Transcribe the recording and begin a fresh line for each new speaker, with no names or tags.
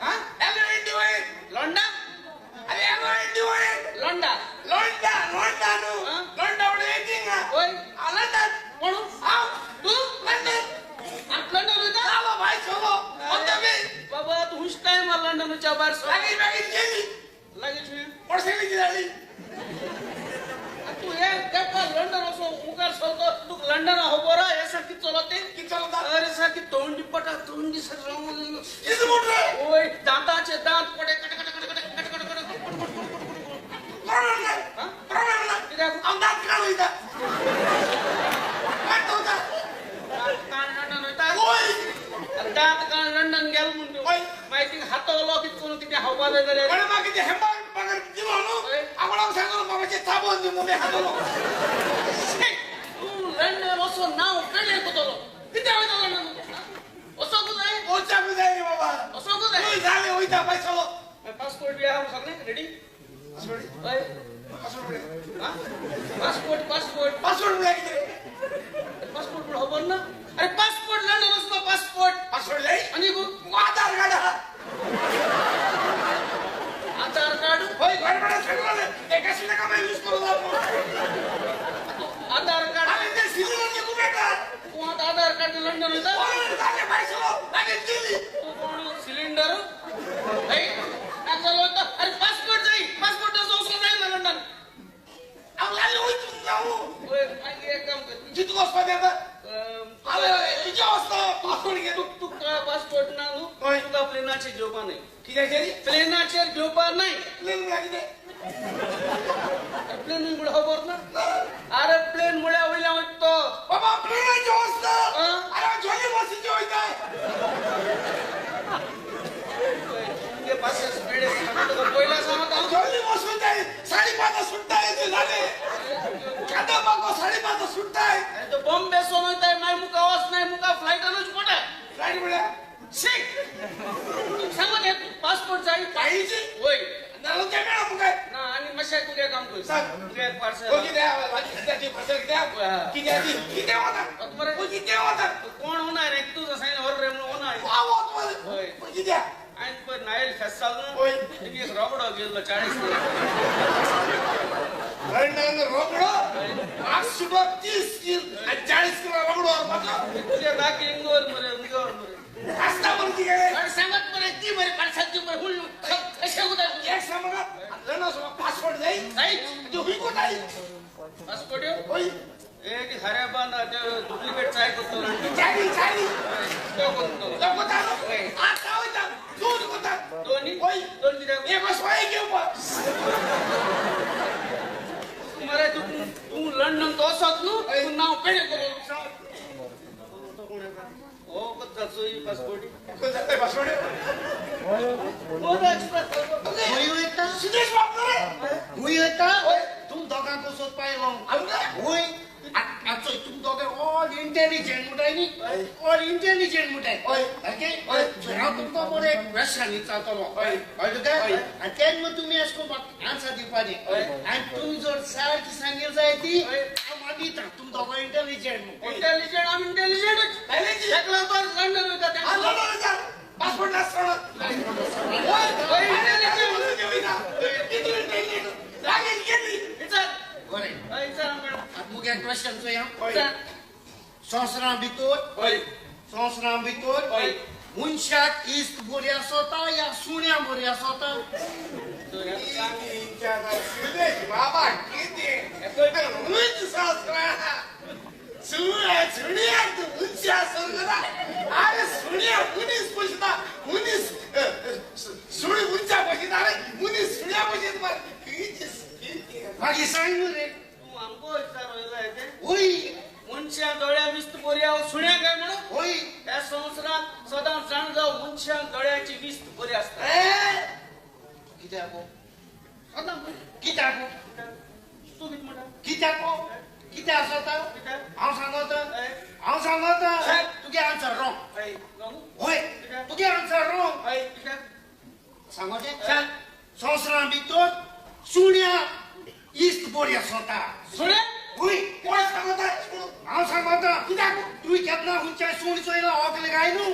हा
एलओएनडी होय
लोंडा
अरे एलओएनडी होय
लोंडा
लोंडा लोंडा नु
हा?
लोंडा उडे येतींग
होय
आला तर
म्हणून
आव
तू
लंडन
लंडन होता
आलो भाई चलो होते मी
बाबा तू हुश काय मला लंडनच्या बाहेर
लागी बागी गेली
लगेच मी
मोटरसायकल गेली
तू हे काय का लंडन असो मुगार सोलतो तू लंडन हो बोरा यासारखी चलते
की चलता
अरे सारखी तोंडी पटा तोंडी सर
इस मोटर
ओय दाताचे दात पडे cut cut cut cut cut cut cut
problem ना
कित्याक?
आमदार काढ होईता काय होता
कान लंडन होता
ओय
दात कान लंडन गेल म्हणतो
ओय.
माहिती हातावलो की कोण किती हवा दे
पण बाकी ते हेंबा पगार दिलो नो
ओय.
आपण सांगलो बाबाचे थांबवून देऊ मध्ये हातलो
तू लंडन असो नाव कळले कुतलो किती होता लंडन असो कुदाय
ओचा बुजाय बाबा
असो कुदाय
तू झाले होईता पैसा लो
पासपोर्ट बी आहे सगळे रेडी ओय हा पासपोर्ट पासपोर्ट
पासवर्ड लागते
पासपोर्ट पण हबन ना अरे पासपोर्ट लंडन असतो पासपोर्ट
पासवर्ड जाई
आणि
आधार कार्ड
आधार कार्ड
होय गडबड सांगलो एका सिने का मैं यूज करू आपण
आधार कार्ड
आम्ही ते सिलिंडर के कुबेटा
तू आता आधार कार्ड लंडन होता
ओय झाले पैसा लो लागे दिली
तू कोण सिलेंडर ऐ चलो होता अरे पासपोर्ट जाई पासपोर्ट असो नाही ना लंडन
आम्हाला होईतून जाऊ
ओय मागे एक काम कर
जितू वस्ता देता
अं,
आले तुझ्या वस्ता पासवर्ड घे
तू तू का पासपोर्ट ना
होय.
तुका प्लेनाचे घेवपा नाही
किती आहे
प्लेनाचे घेवपा नाही
प्लेन लागते
प्लेन मुळे खबर ना अरे प्लेन मुळे होईला होतो
बाबा प्लेनाची वस्ता
हा?
अरे झोली बसीची होईता
ये पासे स्पीड पहिला सांगत
झोली बसून जाई 5:30 सुट्टा येते झाले कादा बाको 5:30 सुट्टा आहे
अरे तो बॉम्बे सोन आहे नाही मुका आवाज नाही मुका फ्लाइट आणूच मोठा
फ्लाइट मिळा
शिक सांगत आहे पासपोर्ट जाई
पाहिजे
होय
नलो ते मिळा मुका
ना आणि मशा तुझे काम कर
सांग.
तुझे
हो
पार्सल
किती आहे फसल किती आहे किती आहे किती होता हो किती होता
कोण होणार आहे तुझं साईन वर रे होणार
वाव तुम्हाला
होय.
किती आहे
आणि पण नाईल फेस्टाल
होय.
एक रबडा गेलो 40
लंडन रोकडो 830 किलो आणि 40 किलो रोकडो मतलब
तुझ्या बाकी इंगोर मरे
हस्ता बोलती गेले
अरे सांगत मरे ती मरे पार्सल मरे हुल कशा होता
एक समजा लंडन सोबत पासपोर्ट जाई
नाही
जो हुई को नाही
पासपोर्ट
होय
एक हऱ्या बांधा ते डुप्लिकेट चाय करतो
चाली चाली
तो कोणतो
लपता आता होता दूध होता
दोन्ही
होय
दोन दिल्या
ये बस वाई घेऊ बा
मरे तू लंडन तो असत नु तू नाव पेड करू ओ कच्चा सोई पासपोर्ट
कोण जाते पासपोर्ट
ओ एक्सप्रेस
हुई होता
सुदेश बाप रे
हुई होता तुम दोघां को सोच पाए लो
आउला
हुई आजो तुम दोघे ऑल इंटेलिजेंट मुटाई नी ऑल इंटेलिजेंट मुटाई ओके जरा तुमको बोले क्वेश्चन विचारतो लो ओके आणि त्यान मग तुम्ही इसको आन्सर दे पाहिजे आणि तुम्ही जर सरळ की सांगेल जाय ती आम्ही तुम दोघं इंटेलिजेंट
इंटेलिजंट आम इंटेलिजंट
पहिले जी
एकला पर लंडन होता त्या
आलो ना जा पासपोर्ट नसतो
ओय इंटेलिजंट
लागेल गेली
विचार
बोले
विचार मॅडम
मुगे क्वेश्चन जो यहाँ
होय
संसरा बितोर
होय
संसरा बितोर
होय
मुनशात ईस्ट बोरिया सोता या सुन्या बोरिया सोता
सुदेश बाबा किती उंच सासरा सुनिया उंच सासरा अरे सुनिया उन्नीस पुछता उन्नीस सुनी उंचा पुछता रे उन्नीस सुनिया पुछता
बाकी सांग रे
तू आमको विचार होईला येते
ओई
मुनशा डोळ्या विस्त बोऱ्या सुण्या काय म्हणून
ओई
त्या संवसारात सदा जाण जाऊ मुनशा डोळ्याची विस्त बोरी असतात
कित्याको आता कित्याको
तू किती म्हणा
कित्याको कित्या असता
कित्याक?
हांव सांगता तुगे आन्सर रॉंग
ऐ गमू
होय तुगे आन्सर रॉंग
ऐ कित्याक?
सांगोते
सांग
संसरा भितर सुन्या ईस्ट बोरिया सोता
सुण्या
होय
कोण सांगता
हांव सांगता
कित्याक
तुई केतना हुंच्या सुणी चोयला ऑकले गाय नु